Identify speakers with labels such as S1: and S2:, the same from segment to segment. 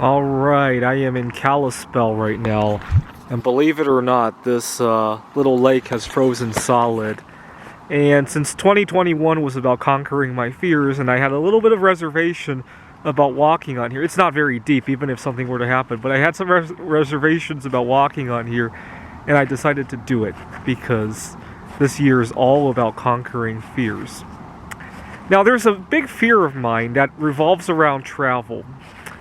S1: Alright, I am in Kalispell right now, and believe it or not, this little lake has frozen solid. And since 2021 was about conquering my fears, and I had a little bit of reservation about walking on here. It's not very deep, even if something were to happen, but I had some reservations about walking on here, and I decided to do it, because this year is all about conquering fears. Now, there's a big fear of mine that revolves around travel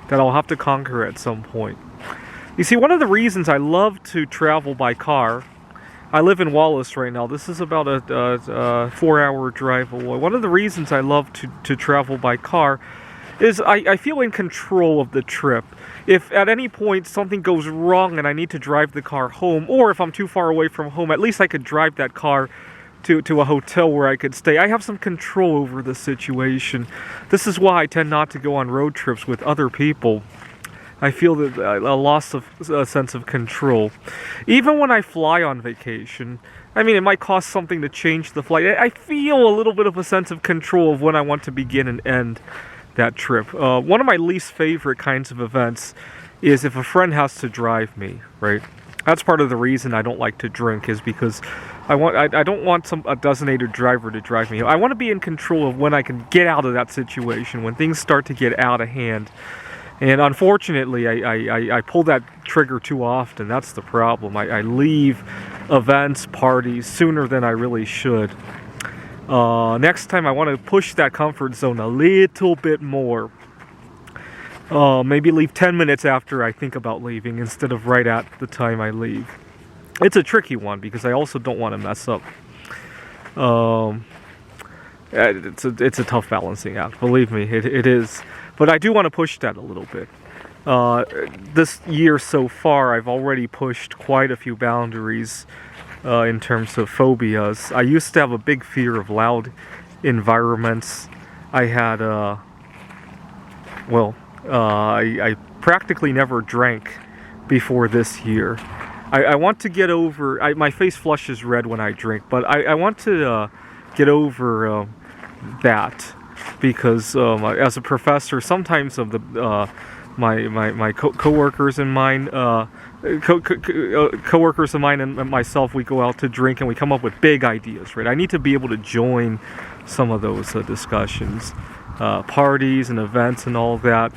S1: that I'll have to conquer at some point. You see, one of the reasons I love to travel by car, I live in Wallace right now. This is about a 4-hour drive away. One of the reasons I love to travel by car is I feel in control of the trip. If at any point something goes wrong and I need to drive the car home, or if I'm too far away from home, at least I could drive that car to a hotel where I could stay. I have some control over the situation. This is why I tend not to go on road trips with other people. I feel that a loss of a sense of control. Even when I fly on vacation, I mean, it might cost something to change the flight. I feel a little bit of a sense of control of when I want to begin and end that trip. One of my least favorite kinds of events is if a friend has to drive me, right? That's part of the reason I don't like to drink, is because I don't want a designated driver to drive me. I want to be in control of when I can get out of that situation, when things start to get out of hand. And unfortunately, I pull that trigger too often. That's the problem. I leave events, parties, sooner than I really should. Next time I want to push that comfort zone a little bit more. Maybe leave 10 minutes after I think about leaving instead of right at the time I leave. It's a tricky one because I also don't want to mess up. It's a tough balancing act, believe me, it is. But I do want to push that a little bit. This year so far, I've already pushed quite a few boundaries in terms of phobias. I used to have a big fear of loud environments. I had, I practically never drank before this year. I want to get over, my face flushes red when I drink, but I want to get over that, because as a professor, sometimes of the my coworkers and mine, coworkers of mine and myself, we go out to drink and we come up with big ideas, right? I need to be able to join some of those discussions, parties and events and all that.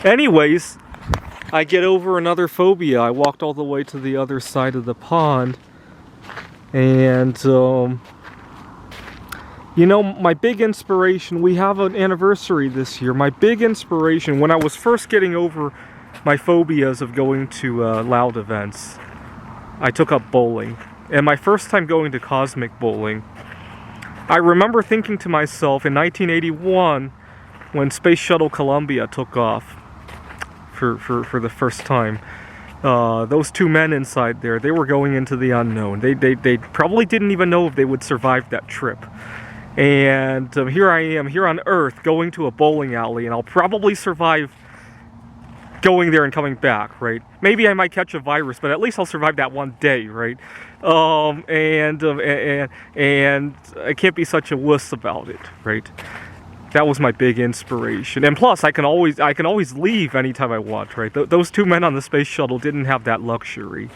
S1: Anyways, I get over another phobia. I walked all the way to the other side of the pond, and you know, my big inspiration, we have an anniversary this year. My big inspiration, when I was first getting over my phobias of going to loud events, I took up bowling. And my first time going to Cosmic Bowling, I remember thinking to myself in 1981, when Space Shuttle Columbia took off for the first time, those two men inside there, they were going into the unknown. They probably didn't even know if they would survive that trip. And here I am, here on Earth, going to a bowling alley, and I'll probably survive going there and coming back, right? Maybe I might catch a virus, but at least I'll survive that one day, right? And I can't be such a wuss about it, right? That was my big inspiration. And plus, I can always leave anytime I want, right? Those two men on the space shuttle didn't have that luxury.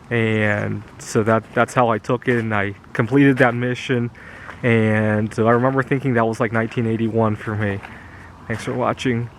S1: And so that's how I took it, and I completed that mission. And I remember thinking that was like 1981 for me. Thanks for watching.